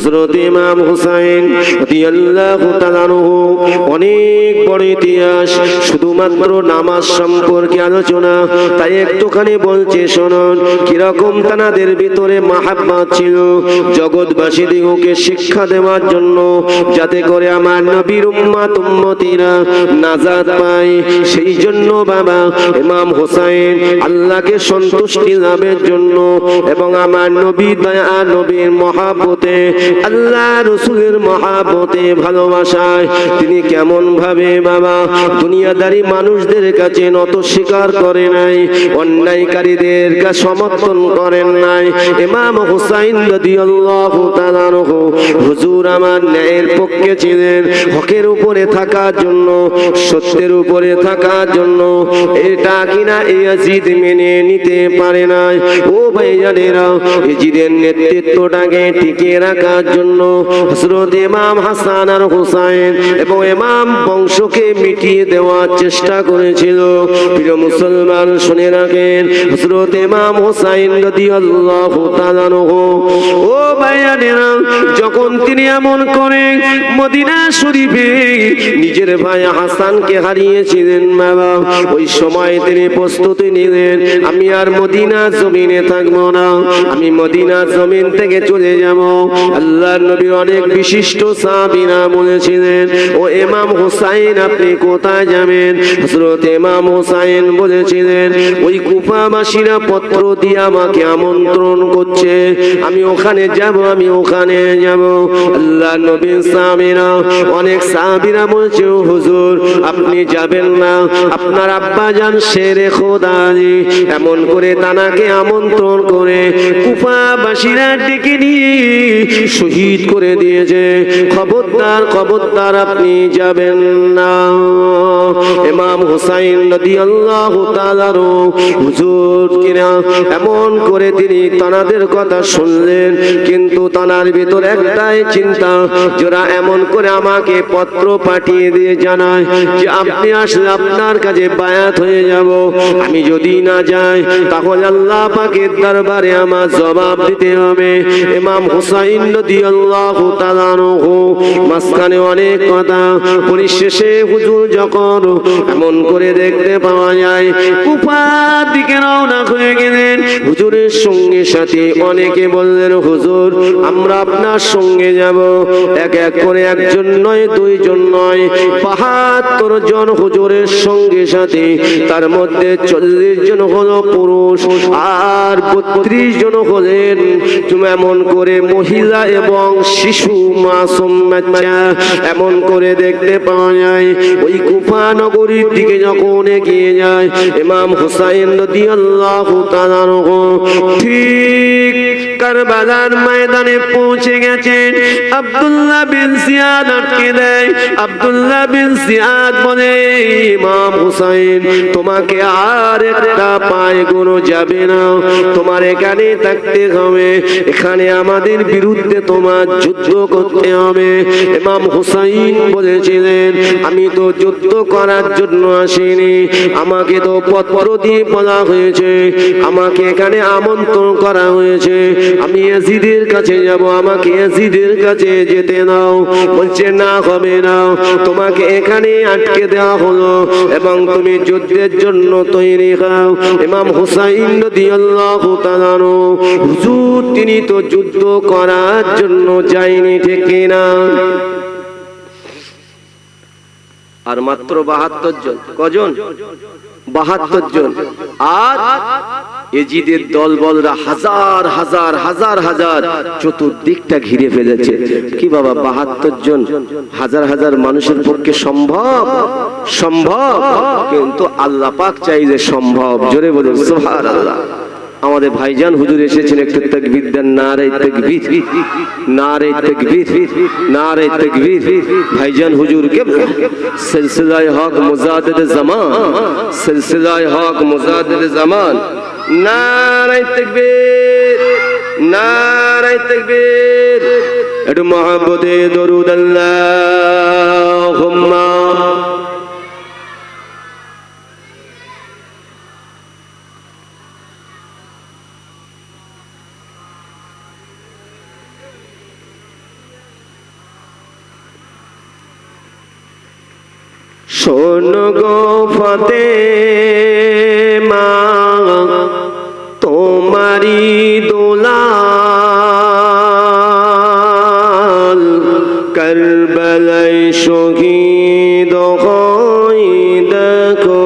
হযরত ইমাম হুসাইন রাদিয়াল্লাহু তাআলা আনহু অনেক বড় ইতিহাস, শুধুমাত্র নামাজ সম্পর্কে আলোচনা, তাই একটুখানি বলছে শুনুন কিরকম তাদের ভিতরে মাহাব্বত ছিল জগৎবাসীদিগকে শিক্ষা দেওয়ার জন্য, যাতে করে আমার নবীর উম্মত উম্মতিরা নাজাত পায়। সেই জন্য বাবা ইমাম হুসাইন আল্লাহকে সন্তুষ্টি লাভের জন্য এবং আমার নবী দয়া নবীর মহাব্বতে, আল্লাহ রাসূলের মহাব্বতে, ভালোবাসায় তিনি কেমন ভাবে বাবা দুনিয়াদারি মানুষদের কাছে নত স্বীকার করে নাই, অন্যায়কারীদেরকে সমর্থন করেন নাই। ইমাম হুসাইন রাদিয়াল্লাহু তাআলা আনহু হুজুর আমার ন্যায়ের পক্ষে ছিলেন, হকের উপরে থাকার জন্য, সত্যের উপরে থাকার জন্য। এটা কিনা ইয়াজিদ মেনে নিতে পারে না। ও ভাইজানেরা, ইয়াজিদের নেতৃত্বটাকে টিকিয়ে রাখার জন্য হযরত ইমাম হাসান আর হুসাইন এবং ইমাম বংশকে মিটিয়ে দেওয়ার চেষ্টা করেছিল। প্রিয় মুসলমান শুনে রাখেন, হযরত ইমাম হুসাইন রাদিয়াল্লাহু তাআলা আনহু, ও ভাইজানেরা, যখন তিনি এমন করে মদিনা শরীফে নিজের ভাই হাসানকে হারিয়েছিলেন বাবা, ওই সময় তিনি প্রস্তুতি নিলেন, আমি আর মদিনা জমিনে থাকবো না, আমি মদিনা জমিন থেকে চলে যাব। আল্লাহর নবীর অনেক বিশিষ্ট সাহাবীরা বলেছিলেন, ও ইমাম হুসাইন আপনি কোথায় যাবেন? হযরত ইমাম হুসাইন বলেছিলেন, ওই কুফাবাসীরা পত্র দিয়ে আমাকে আমন্ত্রণ করছে, আমি ওখানে যাব, আমি ওখানে যাব। আল্লাহ নবীর সাহাবীরা, অনেক সাহাবীরা বলছে, হুজুর আপনি যাবেন না, আপনার আব্বা জান শেরে খোদা আলী এমন করে তানাকে আমন্ত্রণ করে কুফাবাসীরা ডেকে নিয়ে শহীদ করে দিয়েছে, খবরদার খবরদার আপনি যাবেন না। ইমাম হুসাইন রাদিয়াল্লাহু তাআলা হুজুর কিনা এমন করে তিনি তানাদের কথা শুনলেন, কিন্তু তানার ভিতর একটাই চিন্তা, যারা এমন করে আমাকে পত্র পাঠিয়ে দিয়ে জানায় যে আপনি আসলে আপনার কাছে বায়াত হয়ে যাব, আমি যদি না যাই তাহলে আল্লাহ পাকের দরবারে আমার জবাব দিতে হবে। ইমাম হুসাইন রাদিয়াল্লাহু তাআলা আনহু মাঝখানে অনেক কথা, পরিশেষে হুজুর যখন এমন করে দেখতে পাওয়া যায় কুফার দিকে রওনা হয়ে গেলেন, হুজুরের সঙ্গে সাথে অনেকে বললেন, হুজুর আমরা আপনার সঙ্গে যাব। এক এক করে একজন নয়, দুইজন নয়, ৭২ জন হুজুরের সঙ্গে সাথে, তার মধ্যে ৪০ জন হলো পুরুষ আর ৩২ জন হলেন এমন করে মহিলা এবং শিশু মাসুম বাচ্চা। এমন করে দেখতে পাওয়া যায় ওই কুফা নগরীর দিকে যখন এগিয়ে যায় ইমাম হুসাইন রাদিয়াল্লাহু তাআলা আনহু ঠিক কারবালার ময়দানে পৌঁছে গেছেন। আব্দুল্লাহ বিন জিয়াদ আটকে দেয়। আব্দুল্লাহ বিন জিয়াদ বলে, ইমাম হুসাইন তোমাকে আর একটা পায়ে গোনো যাবে না, তোমার এখানে থাকতে হবে, এখানে আমাদের বিরুদ্ধে তোমার যুদ্ধ করতে হবে। ইমাম হুসাইন বলেছিলেন, আমি তো যুদ্ধ করার জন্য আসিনি, আমাকে তো পত্র দিয়ে বলা হয়েছে, আমাকে এখানে আমন্ত্রণ করা হয়েছে, আমি ইয়াজিদের কাছে যাব, আমাকে ইয়াজিদের কাছে যেতে নাও। বলছে না হবে না, তোমাকে এখানে আটকে দেওয়া হলো এবং তুমি যুদ্ধের জন্য তৈরি হও। ইমাম হুসাইন রাদিয়াল্লাহু তাআলা আনহু, হুজুর তিনি তো যুদ্ধ করার জন্য যায়নি, ঠিক না? আর মাত্র ৭২ জন, কজন? ৭২ জন। আর ইয়াজিদের দলবলরা হাজার হাজার হাজার হাজার চতুর্দিকটা ঘিরে ফেলেছে। কি বাবা ৭২ জন হাজার হাজার মানুষের পক্ষে সম্ভব? সম্ভব, কিন্তু আল্লাহ পাক চাইলে সম্ভব। জোরে বলুন সুবহানাল্লাহ। আমাদের ভাইজান হুজুর এসেছেন, একটু তাকবীর দেন। নারে তাকবীর, নারে তাকবীর, নারে তাকবীর। ভাইজান হুজুর কে সিলসিলায়ে হক মুজাদ্দিদ জামান, সিলসিলায়ে হক মুজাদ্দিদ জামান। নারে তাকবীর, নারে তাকবীর। একটু মহব্বতে দরুদ আল্লাহুম্মা। শোনো গো ফাতেমা তোমারি দোলাল কারবালায় শহীদ হই দেখো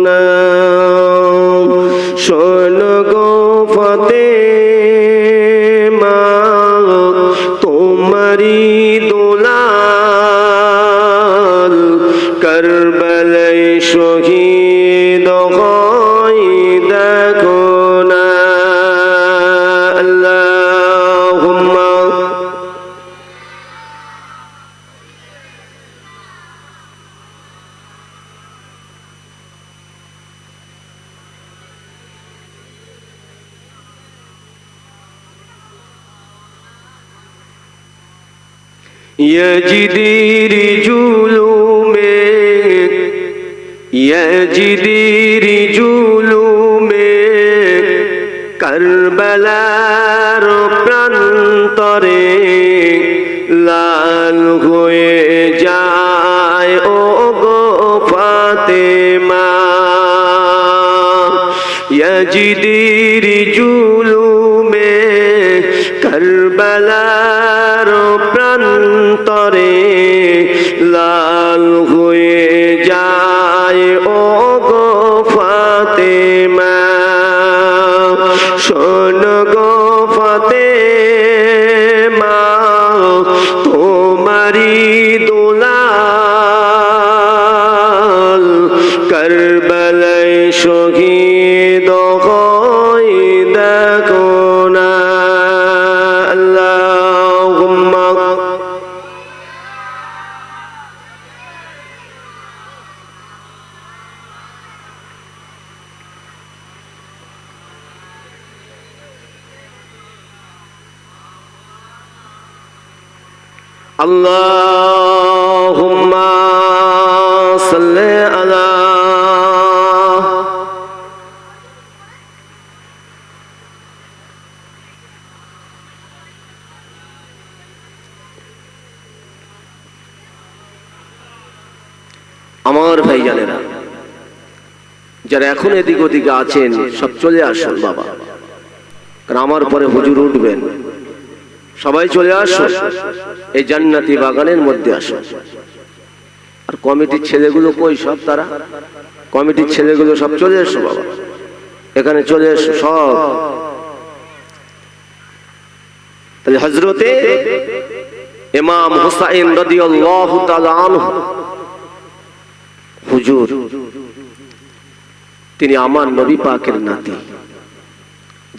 না। শোনো গো ফাতেমা তোমারি দোলাল কারবালায় শহীদ হই দেখো না। আল্লাহুম্মা يجدير جلومك يجدير جلومك কারবালার প্রান্তরে লাল হয়ে যায় ও গো ফাতেমা। ইয়াজিদির জুলুমে কারবালার প্রান্তরে লাল হয়ে যায় ও গো ফাতেমা। শোনো গো ফাতেমা তোমারি দোলাল কারবালায় শহীদ হই দেখো না। আল্লাহুম্মা اللهم صل على আমার ভাইজানেরা যারা এখন এদিক ওদিকে আছেন সব চলে আসুন বাবা, কারণ আমার পরে হুজুর উঠবেন। সবাই চলে আসো, এই জান্নাতি বাগানের মধ্যে আসো। আর কমিটির ছেলেগুলো কই? সব তারা কমিটির ছেলেগুলো সব চলে এসো বাবা, এখানে চলে এসো সব। তাহলে হযরতে ইমাম হুসাইন রাদিয়াল্লাহু তাআলা আনহু হুজুর, তিনি আমার নবী পাকের নাতি।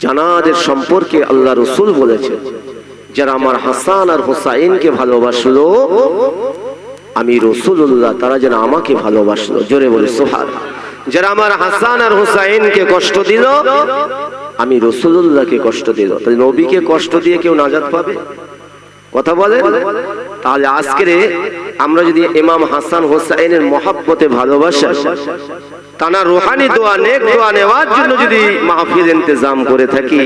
জানাদের সম্পর্কে আল্লাহ রাসূল বলেছেন, যারা আমার হাসান আর হুসাইনকে ভালোবাসলো আমি রাসূলুল্লাহ, তারা যেন আমাকে ভালোবাসলো। জোরে বলে সুবহানাল্লাহ। যারা আমার হাসান আর হুসাইনকে কষ্ট দিল আমি রাসূলুল্লাহকে কষ্ট দিল। তাহলে নবীকে কষ্ট দিয়ে কেউ নাজাত পাবে? কথা বলে। তাহলে আজকে আমরা যদি ইমাম হাসান হুসাইনের মহব্বতে ভালোবাসা, তানা রুহানি দোয়া নেক দোয়া নেওয়ার জন্য যদি মাহফিল ইন্তজাম করে থাকি,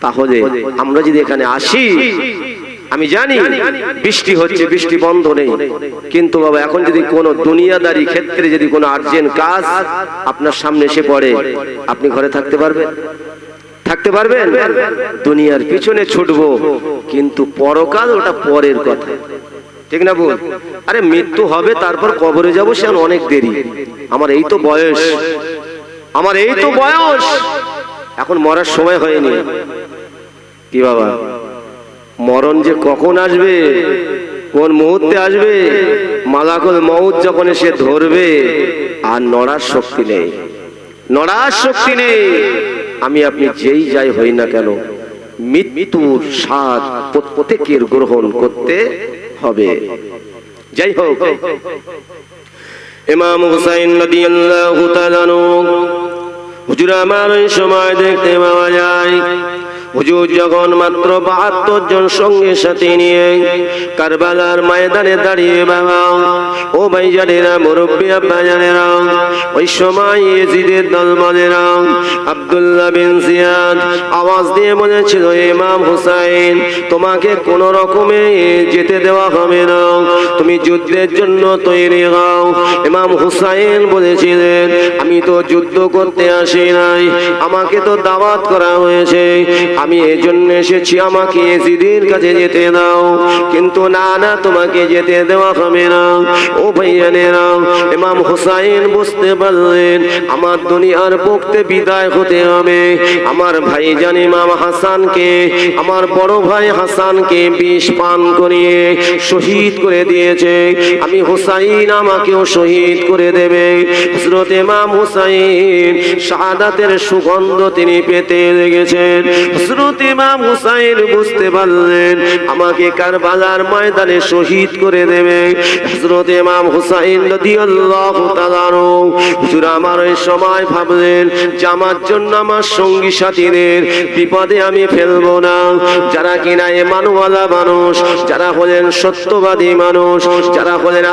তাহলে আমরা যদি এখানে আসি, আমি জানি বৃষ্টি হচ্ছে, বৃষ্টি বন্ধ নেই, কিন্তু বাবা এখন যদি কোনো দুনিয়াদারি ক্ষেত্রে যদি কোনো আর্জেন্ট কাজ আপনার সামনে এসে পড়ে, আপনি ঘরে থাকতে পারবেন? থাকতে পারবেন? দুনিয়ার পিছনে ছুটবো, কিন্তু পরকাল ওটা পরের কথা, ঠিক না বল? আরে মৃত্যু হবে, তারপর কবরে যাবো, সে অনেক দেরি। আমার এই তো বয়স, আমার এই তো বয়স, এখন মরার সময় হয়নি। কি বাবা, মরণ যে কখন আসবে, কোন মুহূর্তে আসবে, মালাকুল মউত যখন এসে ধরবে, আর নড়ার শক্তি নেই, নড়ার শক্তি নেই। আমি আপনি যেই যাই হই না কেন, মৃত্যুর স্বাদ প্রত্যেকের গ্রহণ করতে হবে। যাই হোক, ইমাম হুসাইন রাদিয়াল্লাহু তাআলা আনহু হুজুর আমার সময় দেখতে পাওয়া যায় হুজুর যখন মাত্র ৭২ জন সঙ্গে সাথে নিয়ে কারবালার ময়দানে দাঁড়িয়ে বাবা ও ভাইজানেরা মুরব্বী আব্বাজানেরা ওই সময় ইয়েজিদের দলবলেরা আব্দুল্লাহ বিন জিয়াদ আওয়াজ দিয়ে বলেছিল ইমাম হুসাইন তোমাকে কোন রকমে যেতে দেওয়া হবে না, তুমি যুদ্ধের জন্য তৈরি হও। ইমাম হুসাইন বলেছিলেন আমি তো যুদ্ধ করতে আসি নাই, আমাকে তো দাওয়াত করা হয়েছে, আমি এই জন্য এসেছি, আমাকে ইয়েজিদের কাছে যেতে দাও। কিন্তু না না, তোমাকে যেতে দেওয়া হবে না। ও ভাইয়ানেরা, ইমাম হুসাইন বুঝতে পারলেন আমার দুনিয়ার পক্ষে বিদায় হতে হবে। আমার ভাইজান ইমাম হাসানকে, আমার বড় ভাই হাসানকে বিষ পান করিয়ে শহীদ করে দিয়েছে, আমি হুসাইন আমাকেও শহীদ করে দেবে। হযরত ইমাম হুসাইন শাহাদাতের সুগন্ধ তিনি পেতে লেগেছেন। হযরত ইমাম হুসাইন বুঝতে পারলেন আমাকে কারবালার ময়দানে শহীদ করে দেবে। হযরত ইমাম হুসাইন রাদিয়াল্লাহু তাআলা হুজুর আমার ওই সময় ভাবলেন যে আমার জন্য আমার সঙ্গী সাথীদের বিপদে আমি ফেলবো না, যারা কিনা ঈমানওয়ালা মানুষ, যারা হলেন সত্যবাদী মানুষ, যারা হলেন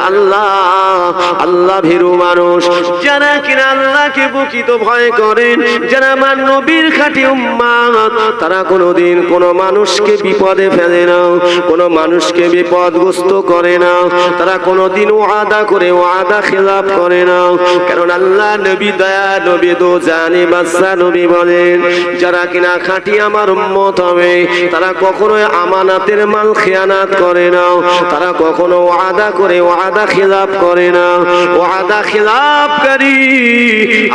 আল্লাহ ভীরু মানুষ, যারা কিনা আল্লাহকে প্রকৃত ভয় করেন, যারা আমার নবীর খাঁটি উম্মত, তারা কোনোদিন কোনো মানুষকে বিপদে ফেলে না, কোনো মানুষকে বিপদগ্রস্ত করে না, তারা কোনোদিন ওয়াদা করে ওয়াদা খেলাফ করে না। কারণ আল্লাহ নবী দয়া নবী দো জানি বাদশা নবী বলেন যারা কিনা খাঁটি আমার উম্মত হবে তারা কখনোই আমানাতের মাল খেয়ানাত করে না, তারা কখনো ওয়াদা করে ওয়াদা খেলাফ করে না। ওয়াদা খেলাফকারী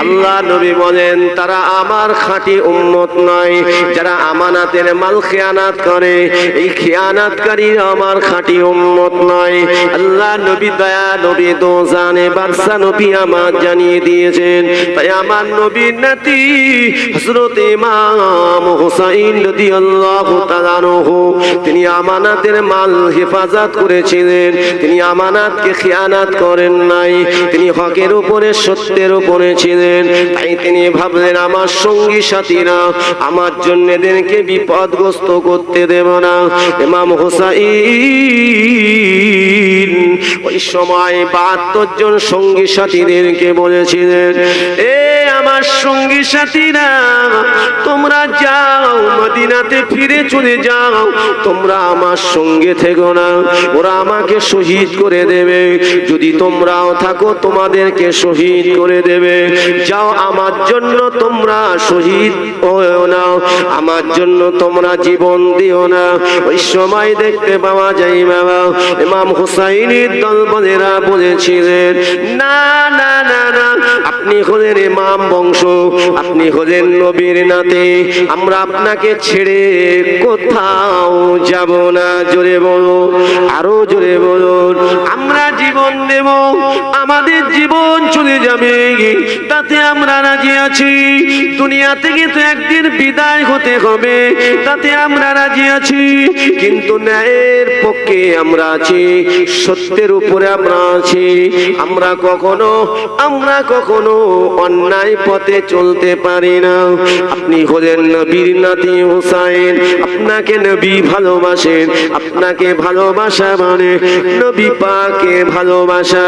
আল্লাহ নবী বলেন তারা আমার খাঁটি উম্মত নয়। যারা আমানাতের মাল খেয়ানাত করে, এই খেয়ানাতকারী আমার খাঁটি উম্মত নয়। আল্লাহ নবী দয়া নবী দো জানে বাদশা নবী আমার জানিয়ে দিয়েছেন। তাই আমার নবীর নাতি হযরত ইমাম হুসাইন রাদিয়াল্লাহু তাআলা আনহু তিনি আমানাতের মাল হেফাজত করেছিলেন, তিনি আমানাতকে খিয়ানাত করেন নাই, তিনি হকের উপরে সত্যের উপরে ছিলেন। তাই তিনি ভাবলেন আমার সঙ্গী সাথীরা আমার জন্য এদেরকে বিপদগ্রস্ত করতে দেব না। ইমাম হুসাইন ওই সময় ৭২ জন সঙ্গী সাথীদেরকে বলেছিলেন এ আমার সঙ্গী সাথীরা তোমরা যাও মদিনাতে ফিরে চলে যাও, তোমরা আমার সঙ্গে থেকো না, ওরা আমাকে শহীদ করে দেবে। যদি তোমরাও থাকো তোমাদেরকে শহীদ করে দেবে। যাও আমার জন্য তোমরা শহীদ হও না, আমার জন্য তোমরা জীবন দিও না। ওই সময় দেখতে পাওয়া যায় বাবা ইমাম হুসাইনের দলবলেরা বলেছিলেন না না না না, আপনি হলেন ইমাম বংশ, আপনি হলেন নবীর নাতি, আমরা আপনাকে ছেড়ে কোথাও যাব না। জোরে বলো, আরো জোরে বলুন। আমরা জীবন দেব, আমাদের জীবন চলে যাবে তাতে আমরা রাজি আছি। দুনিয়া থেকে তো একদিন বিদায় হতে হবে, তাতে আমরা রাজি আছি। কিন্তু ন্যায়ের পক্ষে আমরা আছি, সত্যের উপরে আমরা আছি। আমরা কখনো অন্যায় পথে চলতে পারি না। আপনি হলেন নবীর নাতি হুসাইন, আপনাকে নবী ভালোবাসেন, আপনাকে ভালোবাসা মানে নবী পাকে ভালোবাসা।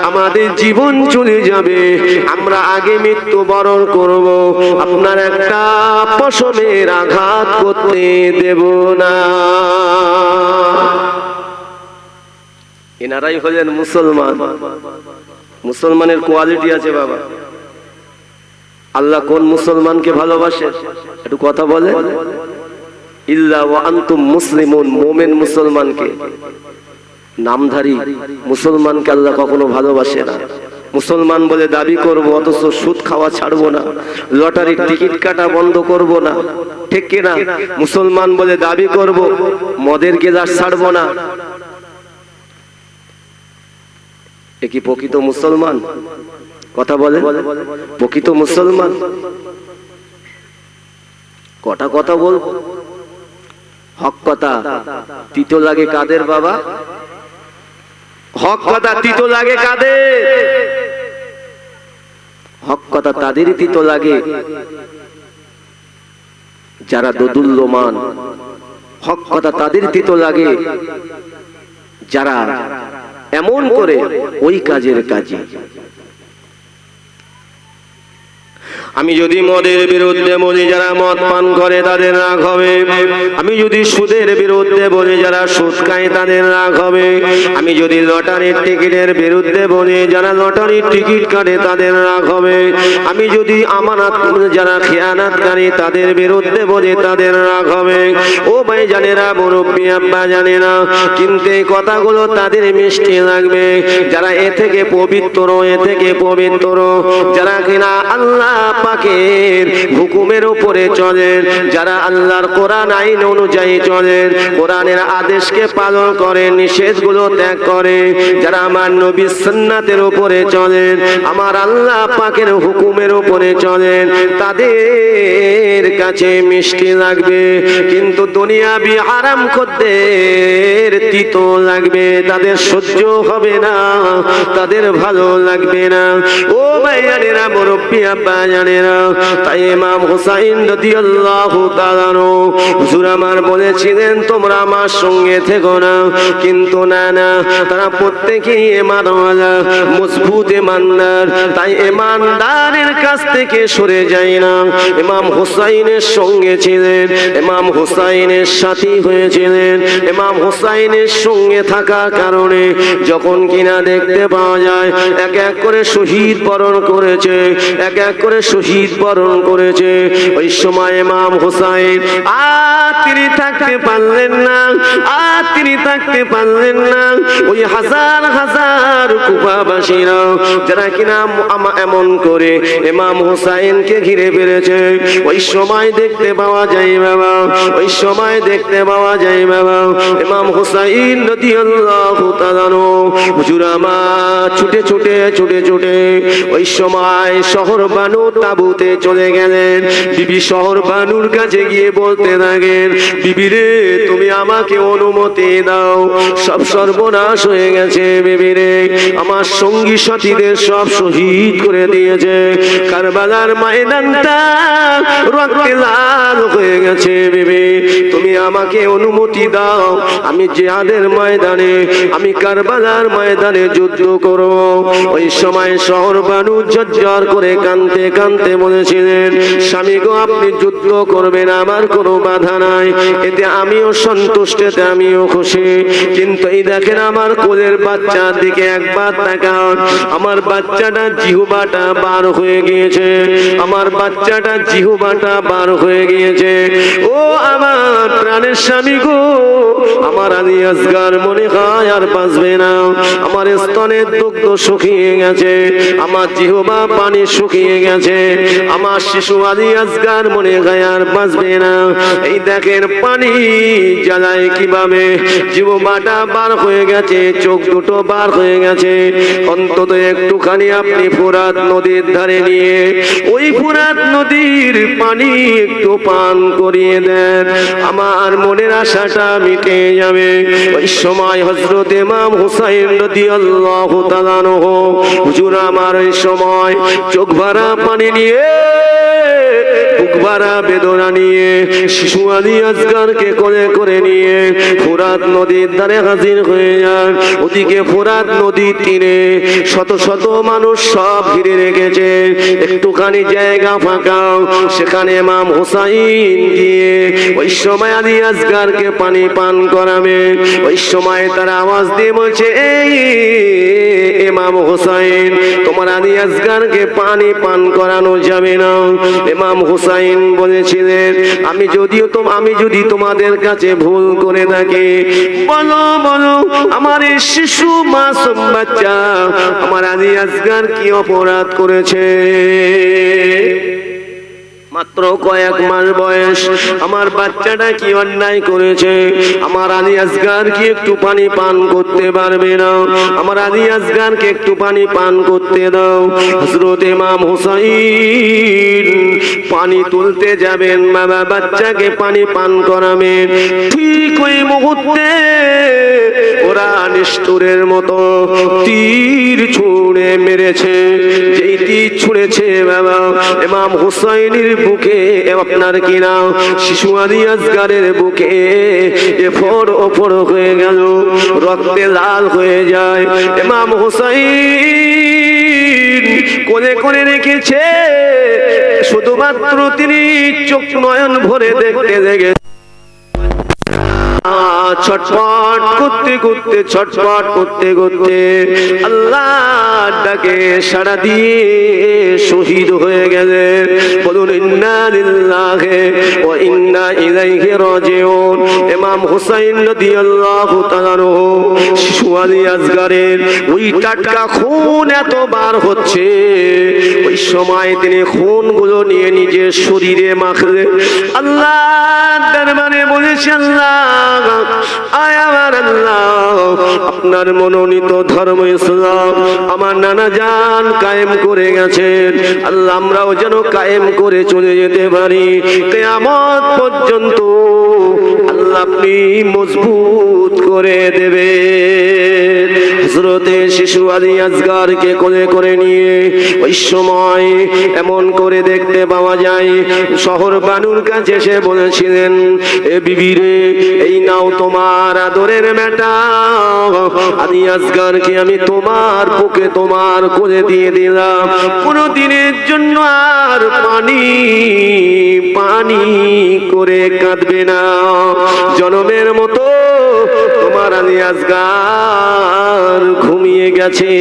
আমাদের জীবন চলে যাবে, আমরা আগে মৃত্যু বরণ করব, আপনার একটা পশমের আঘাত করতে দেব না। এনারাই হলেন মুসলমান। মুসলমানের কোয়ালিটি আছে বাবা। আল্লাহ কোন মুসলমানকে ভালোবাসে একটু কথা বলে, ইল্লা ওয়া আনতুম মুসলিমুন, মুমিন মুসলমানকে, নামধারী মুসলমানকে আল্লাহ কখনো ভালোবাসে না। মুসলমান বলে দাবি করব অথচ সুদ খাওয়া ছাড়বো না, লটারির টিকিট কাটা বন্ধ করব না, ঠিক কিনা? মুসলমান বলে দাবি করব মদের গেলাস ছাড়বো না। এ কি প্রকৃত মুসলমান? কথা বলে, প্রকৃত মুসলমান? কটা কথা বলবো, হক কথা তিতো লাগে কাদের বাবা? হক কথা তিতো লাগে কাদের? হক কথা তাদেরই তিতো লাগে যারা দোদুল্যমান, হক কথা তাদের তিতো লাগে যারা এমন করে ওই কাজের কাজে। আমি যদি মদের বিরুদ্ধে বলি যারা মদ পান করে তাদের রাগ হবে, আমি যদি সুদের বিরুদ্ধে বলি যারা সুদ খায় তাদের রাগ হবে, আমি যদি লটারির টিকিটের বিরুদ্ধে বলি যারা লটারির টিকিট কাটে তাদের রাগ হবে, আমি যদি আমানত যারা খেয়ানাতকারী তাদের বিরুদ্ধে বলি তাদের রাগ হবে। ও ভাই জানেরা, মুরব্বী আব্বা জানেরা, কিন্তু এই কথাগুলো তাদের মিষ্টি লাগবে যারা এ থেকে পবিত্র, এ থেকে পবিত্র, যারা কিনা আল্লাহ পাকের হুকুমের উপরে চলেন, যারা আল্লাহর কোরআন আইন অনুযায়ী চলেন, কোরআনের আদেশকে পালন করেন, নিষেধগুলো ত্যাগ করে, যারা আমার নবীর সুন্নাতের উপরে চলেন, আমার আল্লাহ পাকের হুকুমের উপরে চলেন, তাদের কাছে মিষ্টি লাগবে, কিন্তু দুনিয়াবি আরাম খদ্দের তিতো লাগবে, তাদের সহ্য হবে না, তাদের ভালো লাগবে না। ও ভাইয়ানেরা, মুরব্বী আব্বা জানেরা, তাই ইমাম হুসাইন রাদিয়াল্লাহু তাআলা হুজুর আমার বলেছিলেন তোমরা আমার সঙ্গে থেকো না, কিন্তু না না, তারা প্রত্যেকেই ঈমানওয়ালা, মজবুত ঈমানদার, তাই ঈমানদারের কাছ থেকে সরে যায় না। ইমাম হুসাইনের সঙ্গে ছিলেন, ইমাম হুসাইনের সাথী হয়েছিলেন, ইমাম হুসাইনের সঙ্গে থাকার কারণে যখন কিনা দেখতে পাওয়া যায় এক এক করে শহীদ বরণ করেছে, এক এক করে শহীদ বরণ করেছে, ওই সময় ইমাম হুসাইন তিনি থাকতে পারলেন না, তিনি থাকতে পারলেন না। ওই হাজার হাজার কুফাবাসীরা যারা কিনা এমন করে ইমাম হুসাইনকে ঘিরে ফেলেছে, ওই সময় দেখতে পাওয়া যায় বাবা, ওই সময় দেখতে পাওয়া যায় বাবা, ইমাম হুসাইন রাদিয়াল্লাহু তাআলা হুজুর আমার ছুটে ছুটে ছুটে ছুটে ওই সময় শহর বানু তাবুতে চলে গেলেন। বিবি শহর বানুর কাছে গিয়ে বলতে লাগেন, বিবি রে তুমি আমাকে অনুমতি দাও, সব সর্বনাশ হয়ে গেছে বিবি রে, আমার সঙ্গী সাথীদের সব শহীদ করে দিয়েছে, কারবালার ময়দানটা রক্তে লাল হয়ে গেছে বিবি, তুমি আমাকে অনুমতি দাও, আমি জিহাদের ময়দানে, আমি কারবালার ময়দানে যুদ্ধ করব। ওই সময় শহর বানু ঝরঝর করে কাঁদতে কাঁদতে বলেছিলেন, স্বামী গো আপনি যুদ্ধ করবেন, আমার কোনো বাধা নাই, এতে আমিও সন্তুষ্ট, এতে আমিও খুশি, কিন্তু এই দেখেন আমার কোলের বাচ্চার দিকে একবার তাকান, আমার বাচ্চাটা জিহ্বাটা বার হয়ে গিয়েছে, আমার বাচ্চাটা জিহ্বাটা বার হয়ে গিয়েছে। ও আমার প্রাণের স্বামী গো, আমার আলী আসগার মনে হয় আর বাঁচবে না, আমার স্তনের দুগ্ধ শুকিয়ে গেছে, আমার জিহ্বা পানি শুকিয়ে গেছে, আমার শিশু আলী আসগার মনে হয় আর বাঁচবে না। এই দেখেন পানি জ্বালায় কিভাবে, জিহ্বাটা বার হয়ে গেছে, চোখ দুটো বার হয়ে গেছে, অন্তত একটুখানি আপনি ফুরাত নদীর ধারে নিয়ে ওই ফুরাত নদীর পানি একটু পান করিয়ে দেন, আমার মনের আশাটা মিটে যাবে। ওই সময় হযরত ইমাম হুসাইন রাদিয়াল্লাহু তাআলা হুজুর আমার ওই সময় চোখ ভরা পানি নিয়ে, বুক ভরা বেদনা নিয়ে, শিশু আলী আসগারকে কোলে করে নিয়ে ফুরাত নদীর ধারে হাজির হয়ে যান। ওদিকে ফুরাত নদীর তীরে শত শত মানুষ সব ঘিরে রেখেছে, একটুখানি জায়গা ফাঁকা, সেখানে ইমাম হুসাইন গিয়ে ওই সময় আলী আসগারকে পানি পান করাবে। ওই সময় তারা আওয়াজ দিয়ে বলছে, এই ইমাম হুসাইন তোমার আলী আসগারকে পানি পান করানো যাবে না। ইমাম হুসাইন বলেছিলেন, আমি যদি তোমাদের কাছে ভুল করে থাকি বলো বলো, আমার এই শিশু মাসুম বাচ্চা আমার আলী আসগার কি অপরাধ করেছে? মাত্র কয়েক মাস বয়স, আমার বাচ্চাটা কি অন্যায় করেছে? আমার আলী আসগার কি একটু পানি পান করতে পারবে না? আমার আলী আসগারকে একটু পানি পান করতে দাও। হযরত ইমাম হুসাইন পানি তুলতে যাবেন, বাবা বাচ্চাকে পানি পান করাবেন, ঠিক ওই মুহূর্তে ওরা নিষ্ঠুরের মতো তীর ছুঁড়ে মেরেছে। যেই তীর ছুঁড়েছে বাবা ইমাম হুসাইনের বুকে, আপনার কিনা শিশু আলী আসগারের বুকে এফর ওপর হয়ে গেল, রক্তে লাল হয়ে যায়। ইমাম হুসাইন কোলে করে রেখেছে, শুধুমাত্র তিনি চোখ নয়ন ভরে দেখতে দেখে ছটফট করতে করতে ছটফট করতে করতে আল্লাহর ডাকে সাড়া দিয়ে শহীদ হয়ে গেলেন। বলুন ইন্না লিল্লাহি ওয়া ইন্না ইলাইহি রাজিউন। ইমাম হুসাইন রাদিয়াল্লাহু তাআলা শিশু আলী আসগারের ওই টাটকা খুন এতবার হচ্ছে, ওই সময় তিনি খুনগুলো নিয়ে নিজের শরীরে মাখলেন। আল্লাহর দরবারে বলেছে, আল্লাহ আমার আল্লাহ, আপনার মনোনীত ধর্ম ইসলাম আমার নানা জান কায়েম করে গেছেন, আল্লাহ আমরাও যেন কায়েম করে চলে যেতে পারি কিয়ামত পর্যন্ত। আল্লাহ আপনি মজবুত করে দেবেন। হযরতে শিশু আলী আসগারকে কোলে করে নিয়ে ওই সময় এমন করে দেখতে পাওয়া যায়, শহর বানুর কাছে এসে বলেছিলেন, এ বিবি রে, এই নাও তোমার আদরের বেটা আলী আসগারকে আমি তোমার বুকে তোমার কোলে দিয়ে দিলাম, কোনদিনের জন্য আর পানি পানি করে কাঁদবে না, জনমের মতো তোমার আলী আসগার ঘুমিয়ে গেছে।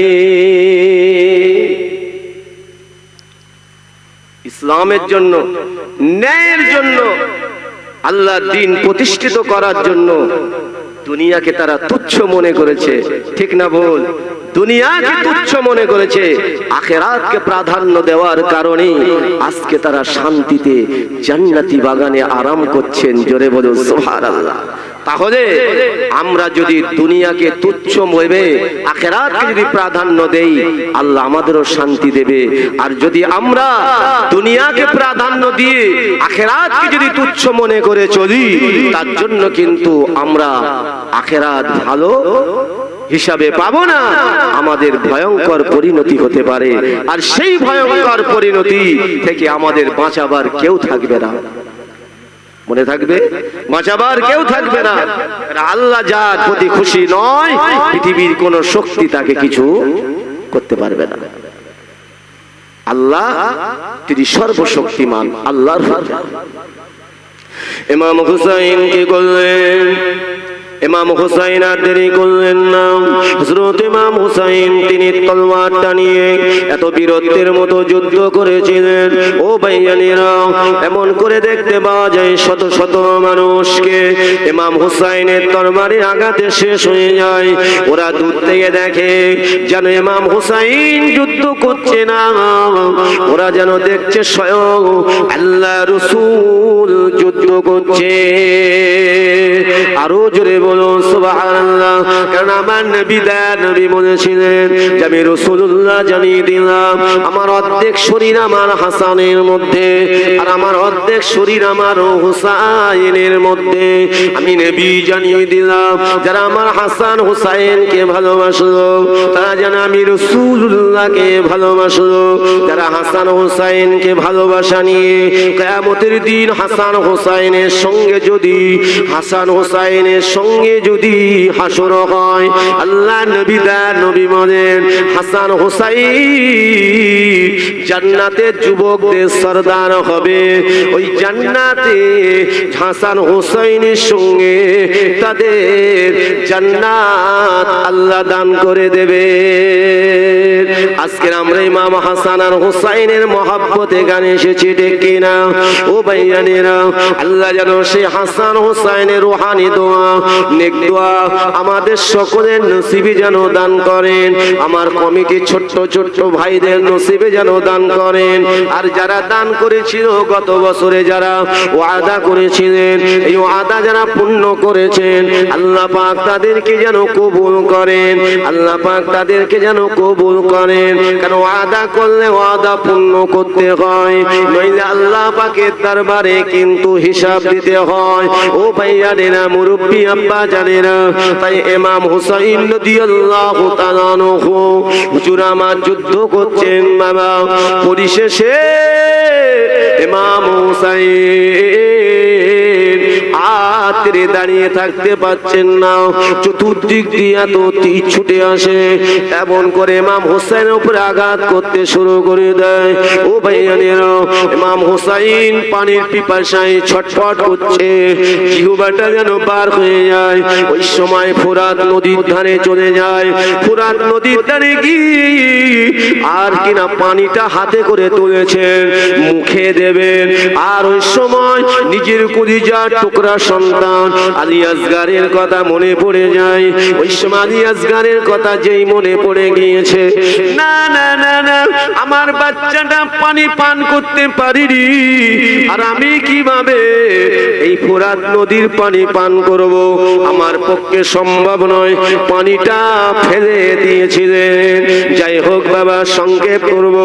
ইসলামের জন্য, ন্যায়ের জন্য, আল্লাহর দ্বীন প্রতিষ্ঠিত করার জন্য দুনিয়াকে তারা তুচ্ছ মনে করেছে, ঠিক না বল? দুনিয়াকে তুচ্ছ মনে করেছে, আখিরাতকে প্রাধান্য দেওয়ার কারণে আজকে তারা শান্তিতে জান্নাতি বাগানে আরাম করছেন। জোরে বলুন সুবহানাল্লাহ। তাহলে আমরা যদি দুনিয়াকে তুচ্ছ ভেবে আখিরাতকে যদি প্রাধান্য দেই, আল্লাহ আমাদেরও শান্তি দেবে। আর যদি আমরা দুনিয়াকে প্রাধান্য দিয়ে আখিরাতকে যদি তুচ্ছ মনে করে চলি, তার জন্য কিন্তু আমরা আখিরাত ভালো হিসাবে পাবো না, আমাদের ভয়ঙ্কর পরিণতি হতে পারে। আর সেই ভয়ঙ্কর পরিণতি থেকে আমাদের বাঁচাবার কেউ থাকবে না। মনে থাকবে, বাঁচাবার কেউ থাকবে না। আল্লাহ যার প্রতি খুশি নয়, পৃথিবীর কোন শক্তি তাকে কিছু করতে পারবে না। আল্লাহ তিনি সর্বশক্তিমান। আল্লাহর ইমাম হুসাইন কি করলেন? ইমাম হুসাইন আর দেরি করলেন না। হযরত ইমাম হুসাইন তিনি তলোয়ারটা নিয়ে এত বীরত্বের মতো যুদ্ধ করেছিলেন। ও ভাইয়ানেরা, এমন করে দেখতে পাওয়া যায় শত শত মানুষকে ইমাম হুসাইনের তরবারির আঘাতে শেষ হয়ে যায়। ওরা দূর থেকে দেখে যেন ইমাম হুসাইন যুদ্ধ করছে না, ওরা যেন দেখছে স্বয়ং আল্লাহ রাসূল যুদ্ধ করছে। আরো জোরে বলুন সুবহানাল্লাহ। কারণ আমার নবী নবী বলেছিলেন যে আমি রাসূলুল্লাহ জানিয়ে দিলাম, আমার অর্ধেক শরীর আমার হাসানের মধ্যে, আর আমার অর্ধেক শরীর আমার হুসাইনের মধ্যে। আমি নবী জানিয়ে দিলাম, যারা আমার হাসান হুসাইনকে ভালোবাসলো তারা যেন আমি রাসূলুল্লাহকে ভালোবাসলো। যারা হাসান হুসাইনকে ভালোবাসা নিয়ে কিয়ামতের দিন হাসান হুসাইনের সঙ্গে যদি হাসর হয়, আল্লাহ নবী বলেন হাসান হুসাইন জান্নাতের যুবকদের সরদার হবে। ওই জান্নাতে হাসান হুসাইনের সঙ্গে তাদের জান্নাত আল্লাহ দান করে দেবে। আজকে আমরা ইমাম হাসান আর হুসাইনের মহব্বতে গান এসেছি, ঠিক কিনা? ও ভাইয়ানেরা, আল্লাহ যেন সেই হাসান হুসাইনের রুহানি দোয়া, নেক দোয়া আমাদের সকলের নসিবে যেন দান করেন। আমার কমিটি ছোট্ট ছোট্ট ভাইদের নসিবে যেন দান করেন। আর যারা দান করেছিল গত বছরে, যারা ওয়াদা করেছিলেন, এই ওয়াদা যারা পূর্ণ করেছেন, আল্লাহ পাক তাদেরকে যেন কবুল করেন। আল্লাহ পাক তাদেরকে যেন কবুল করেন। করেন, কারণ ওয়াদা করলে ওয়াদা পূর্ণ করতে হয়, নইলে আল্লাহ পাকের দরবারে কিন্তু হিসাব দিতে হয়। ও ভাইয়ারা, মুরব্বি আব্বা জানেরা, তাই ইমাম হুসাইন রাদিয়াল্লাহু তাআলা আনহু হুজুর আমার যুদ্ধ করছেন বাবা, পরিশেষে ইমাম হুসাইন আত্রে দাঁড়িয়ে থাকতে পারছেন না, চতুর্দিক দিয়ে তো তীর ছুটে আসে, এমন করে ইমাম হুসাইনের উপরে আঘাত করতে শুরু করে দেয়। ও ভাইয়ানেরা, ইমাম হুসাইন পানির পিপাসায় ছটফট করছে, জিহ্বাটা যেন পার হয়ে যায়। ওই সময় ফোরাত নদীর ধারে চলে যায়, ফোরাত নদীর ধারে গিয়ে আর কিনা পানিটা হাতে করে তুলেছেন, মুখে দেবেন, আর ওই সময় নিজের কলিজার টুকরা সন্তান আলী আসগারের কথা মনে পড়ে যায়। ওই সময় আলী আসগারের কথা যেই মনে পড়ে গিয়েছে, না না না না, আমার বাচ্চাটা পানি পান করতে পারিনি, আর আমি কিভাবে এই ফোরাত নদীর পানি পান করব, আমার পক্ষে সম্ভব নয়, পানিটা ফেলে দিয়েছিলেন। যাই হোক বাবা, সংক্ষেপ করব,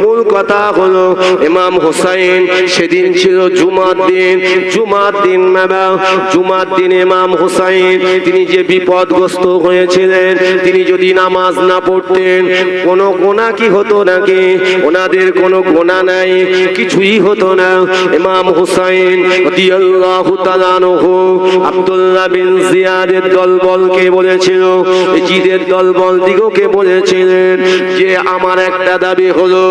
মূল কথা হলো ইমাম হুসাইন সেদিন ছিল জুমার দিন। জুমার দিন বাবা, জুমার দিন ইমাম হুসাইন তিনি যে বিপদগ্রস্ত হয়েছিলেন, তিনি যদি নামাজ না পড়তেন কোনো গুনাহ কি হতো নাকি? ওনাদের কোনো গুনাহ নাই, কিছুই হতো না। ইমাম হুসাইন রাদিয়াল্লাহু তাআলা আনহু আব্দুল্লাহ বিন জিয়াদের দলবলকে বলেছিল, জিদের দলবল দিগকে বলেছিলেন যে আমার একটা দাবি হলো,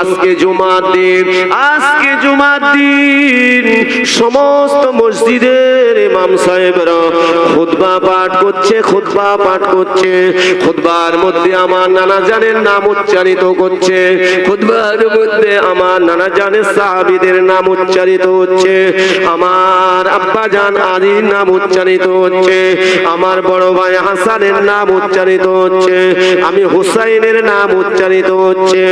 আজকে জুমার দিন, আজকে জুমার দিন সমস্ত মসজিদের ইমাম সাহেবরা খুতবা পাঠ করছে, খুতবা পাঠ করছে, খুতবার মধ্যে আমার নানা জানের নাম উচ্চারিত করছে, খুতবার মধ্যে আমার নানা জানের সাহাবীদের নাম উচ্চারিত হচ্ছে, আমার আব্বা জান আলীর নাম উচ্চারিত হচ্ছে, আমার বড় ভাই হাসানের নাম উচ্চারিত হচ্ছে, আমি হুসাইনের নাম উচ্চারিত হচ্ছে।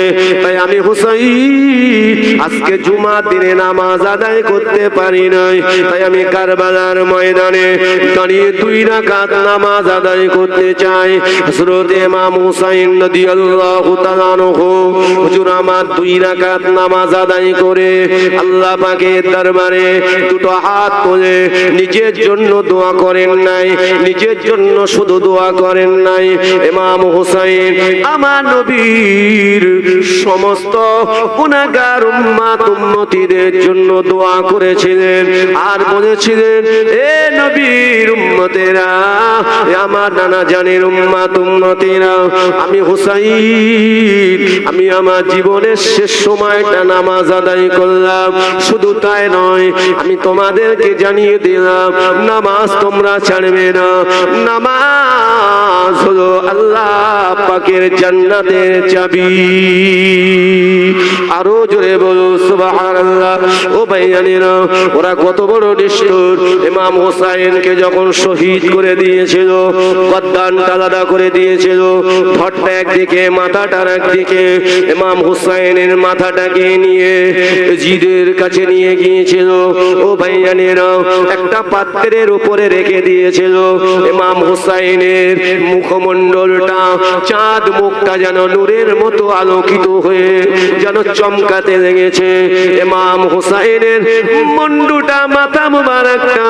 তাই আমি হুসাইন আজকে জুমার দিনে নামাজ আদায় করতে পারি নাই, তাই আমি কারবালার ময়দানে দাঁড়িয়ে 2 রাকাত নামাজ আদায় করতে চাই। হযরত ইমাম হুসাইন রাদিয়াল্লাহু তাআলা আনহু হুজুর আমার 2 রাকাত নামাজ আদায় করে আল্লাহ পাকের দরবারে দুটো হাত তুলে নিজের জন্য দোয়া করেন নাই, নিজের জন্য শুধু দোয়া করেন নাই, ইমাম হুসাইন আমার নবীর সমস্ত গুনাহগার উম্মত উম্মতীদের জন্য দোয়া করেছিলেন, আর বলেছিলেন, এ নবীর উম্মতেরা, আমার নানা জানের উম্মত উম্মতীরা, আমি হুসাইন আমি আমার জীবনের শেষ সময়টা নামাজ আদায় করলাম। শুধু তাই নয়, আমি তোমাদেরকে জানিয়ে দিলাম, নামাজ তোমরা ছাড়বে না, নামাজ হলো আল্লাহ পাকের জান্নাতের চাবি। আরো জোরে বলো সুবহানাল্লাহ। ও ভাইয়ানেরা, ওরা কত বড় নিষ্ঠুর! ইমাম হুসাইনকে যখন শহীদ করে দিয়েছিল, গর্দানটা আলাদা করে দিয়েছিল, ঠোঁটটা একদিকে, মাথাটা একদিকে, ইমাম হুসাইনের মাথাটাকে নিয়ে জিদের কাছে নিয়ে গিয়েছিল। ও ভাইয়ানেরা, একটা পাত্রের উপরে রেখে দিয়েছিল। ইমাম হুসাইনের মুখমণ্ডলটা, চাঁদ মুখটা যেন নূরের মতো আলোকিত হয়ে যেন চমকাতে লেগেছে। ইমাম হুসাইনের মুন্ডুটা, মাথা মুবারকটা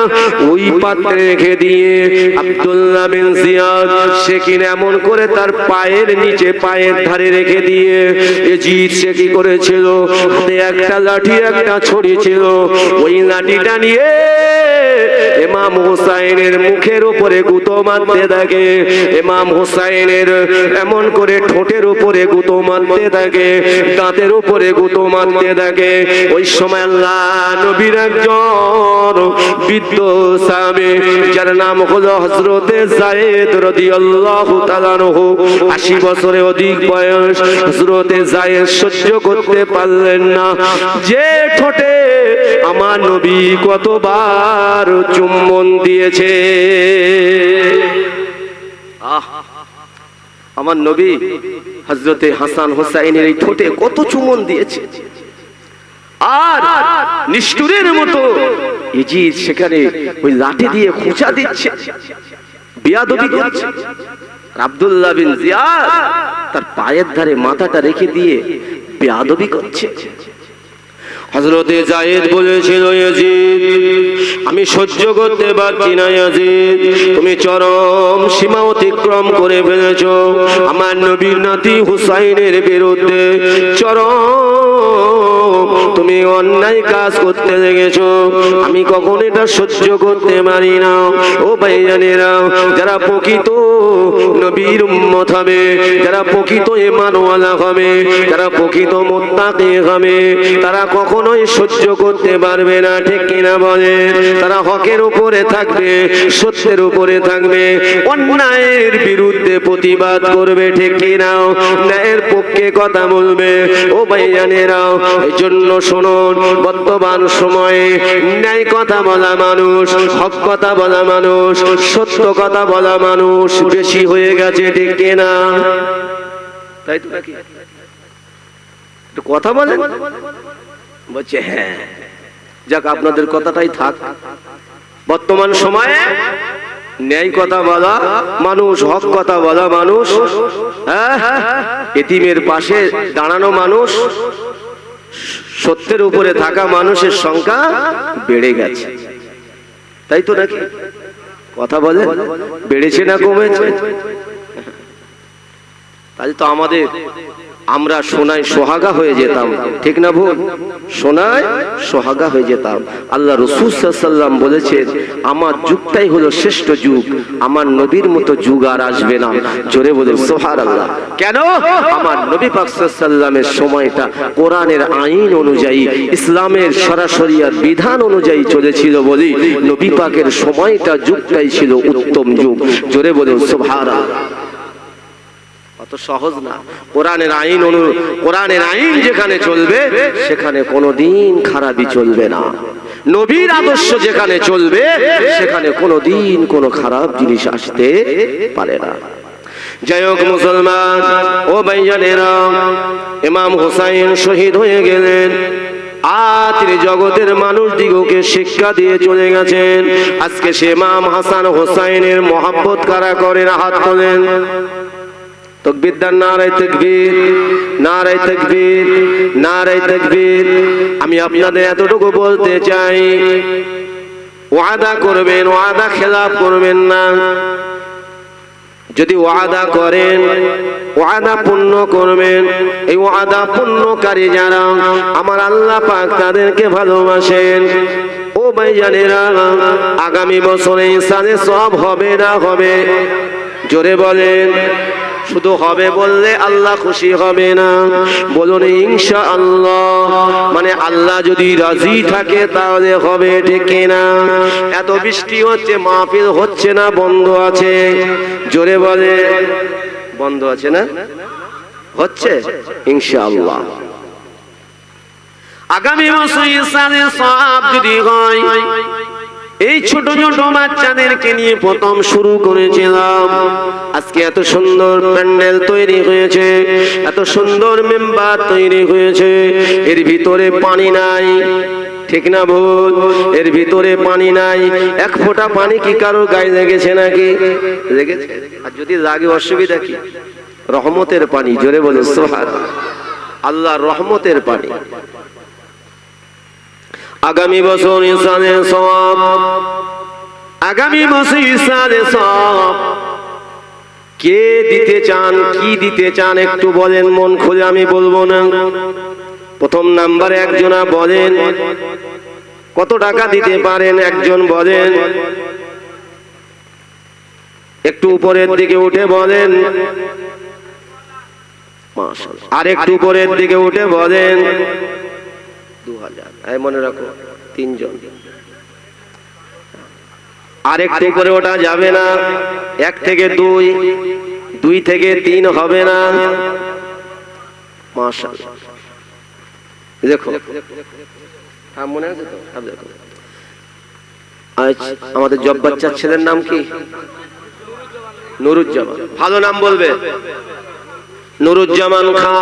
ওই পাত্রে রেখে দিয়ে আব্দুল্লাহ বিন জিয়াদ সে কিনা এমন করে তার পায়ের নিচে, পায়ের ধারে রেখে দিয়ে জিদ সে কি করেছিল, হাতে একটা লাঠি, একটা ছড়ি ছিল, ওই লাঠিটা নিয়ে ইমাম হুসাইনের মুখের উপরে গুঁতো মারতে থাকে। ইমাম হুসাইনের এমন করে ঠোঁটের উপরে গুঁতো মারতে থাকে, দাঁতের উপরে গুঁতো মারতে থাকে। ওই সময় আল্লাহ নবীর একজন বৃদ্ধ সাহাবী, যার নাম হলো হযরতে যায়েদ রাদিয়াল্লাহু তাআলা আনহু, 80 বছরের অধিক বয়স। হযরতে যায়েদ সহ্য করতে পারলেন না যে ঠোঁটে আমার নবী কতবার চুম্বন দিয়েছে। আমার নবী হযরতে হাসান হুসাইনের এই ঠোঁটে কত চুম্বন দিয়েছে, আর নিষ্ঠুরের মতো ইজিদ সেখানে ওই লাঠি দিয়ে খোঁচা দিচ্ছে। বেয়াদবি করছে। আব্দুল্লাহ বিন জিয়াদ তার পায়ের ধারে মাথাটা রেখে দিয়ে বেয়াদবি করছে। হযরতে যায়েদ বলেছিল, ইয়াজিদ আমি সহ্য করতে পারছি না, ইয়াজিদ তুমি চরম সীমা অতিক্রম করে ফেলেছো। আমার নবীর নাতি হুসাইনের বিরুদ্ধে চরম তুমি অন্যায় কাজ করতে লেগেছো। আমি কখনো এটা সহ্য করতে পারি না। ও ভাইজানেরা, যারা প্রকৃত নবীর উম্মত হবে, যারা প্রকৃত ঈমানওয়ালা হবে, যারা প্রকৃত মুত্তাকি হবে, তারা কখনোই সহ্য করতে পারবে না, ঠিক কিনা বলে? তারা হকের উপরে থাকবে, সত্যের উপরে থাকবে, অন্যায়ের বিরুদ্ধে প্রতিবাদ করবে, ঠিক কিনা? ন্যায়ের পক্ষে কথা বলবে। ও ভাইজানেরা, এই জন্য শুনুন, বর্তমান সময়ে ন্যায় কথা বলা মানুষ, হক কথা বলা মানুষ, সত্য কথা বলা মানুষ বেশি হয়ে গেছে, ঠিক কিনা? তাই তো নাকি? কথা বলেন? বলছে হ্যাঁ, যাক আপনাদের কথাটাই থাক। বর্তমান সময়ে ন্যায় কথা বলা মানুষ, হক কথা বলা মানুষ, এতিমের পাশে দাঁড়ানো মানুষ, সত্যের উপরে থাকা মানুষের সংখ্যা বেড়ে গেছে। তাই তো নাকি? কথা বলে বেড়েছে না কমেছে? তাহলে তো আমরা সোনায় সোহাগা হয়ে যেতাম, ঠিক না ভুল? সোনায় সোহাগা হয়ে যেতাম। আল্লাহ রাসূল সাল্লাল্লাহু আলাইহি ওয়াসাল্লাম বলেছেন, আমার যুগটাই হলো শ্রেষ্ঠ যুগ, আমার নবীর মতো যুগ আর আসবে না। জোরে বলেন সুবহানাল্লাহ। কেন? আমার নবী পাক সাল্লাল্লাহু আলাইহি ওয়াসাল্লামের সময়টা কোরআনের আইন অনুযায়ী, ইসলামের সরাসরি বিধান অনুযায়ী চলেছিল বলি নবী পাকের সময়টা, যুগটাই ছিল উত্তম যুগ। জোরে বলেন সুবহানাল্লাহ। অত সহজ না। কোরআনের আইন যেখানে চলবে সেখানে কোনোদিন খারাপই চলবে না। নবীর আদর্শ যেখানে চলবে সেখানে কোনোদিন কোনো খারাপ জিনিস আসতে পারে না। যাই হোক মুসলমান, ও ভাইজানেরা, ইমাম হুসাইন শহীদ হয়ে গেলেন। তিনি জগতের মানুষ দিগকে শিক্ষা দিয়ে চলে গেছেন। আজকে সে ইমাম হাসান হুসাইনের মহব্বত কারা করেন? হাত তোলেন। তাকবীর দেন, নারায়ে তাকবীর, নারায়ে তাকবীর, নারায়ে তাকবীর। আমি আপনাদের এতটুকু বলতে চাই, ওয়াদা করবেন, ওয়াদা খেলাফ করবেন না। যদি ওয়াদা করেন, ওয়াদা পূর্ণ করবেন। এই ওয়াদা পূর্ণকারী যারা, আমার আল্লাহ পাক তাদেরকে ভালোবাসেন। ও ভাইজানেরা, আগামী বছরে ইনশাআল্লাহ সব হবে না হবে? জোরে বলেন। শুধু হবে বললে আল্লাহ খুশি হবে না, বলুন ইনশাআল্লাহ। মানে আল্লাহ যদি রাজি থাকে তাহলে হবে, ঠিক না? এত বৃষ্টি হচ্ছে, মাহফিল হচ্ছে না, বন্ধ আছে? জোরে বলে। বন্ধ আছে না? হচ্ছে ইনশাআল্লাহ। আগামী বছর ইনশাআল্লাহ সব যদি হয়, এই ছোট ছোট বাচ্চাদেরকে নিয়ে প্রথম শুরু করেছিলাম। আজকে এত সুন্দর প্যান্ডেল তৈরি হয়েছে, এত সুন্দর মেম্বার তৈরি হয়েছে, এর ভিতরে পানি নাই, ঠিক না ভুল? এর ভিতরে পানি নাই। এক ফোঁটা পানি কি কারোর গায়ে লেগেছে নাকি? লেগেছে? আর যদি লাগে অসুবিধা কি? রহমতের পানি। জোরে বলে সুবহানাল্লাহ। আল্লাহর রহমতের পানি। আগামী বছর ইনশাআল্লাহ সওয়াব, আগামী বছর ইনশাআল্লাহ সওয়াব। কে দিতে চান, কি দিতে চান একটু বলেন মন খুলে, আমি বলবো না। প্রথম নাম্বারে একজনা বলেন কত টাকা দিতে পারেন, একজন বলেন। একটু উপরের দিকে উঠে বলেন মাশাআল্লাহ। আর একটু উপরের দিকে উঠে বলেন 2000। এই মনে রাখো, 3 জন। আর একটু উপরে ওঠা যাবে না। 1 থেকে 2, 2 থেকে 3 হবে না। মাশাআল্লাহ। দেখো, হ্যাঁ মনে আছে তো? দেখো, আজ আমাদের জব বাচ্চার ছেলের নাম কি? নুরুজ্জামান। ভালো নাম বলবে, নুরুজ্জামান খান।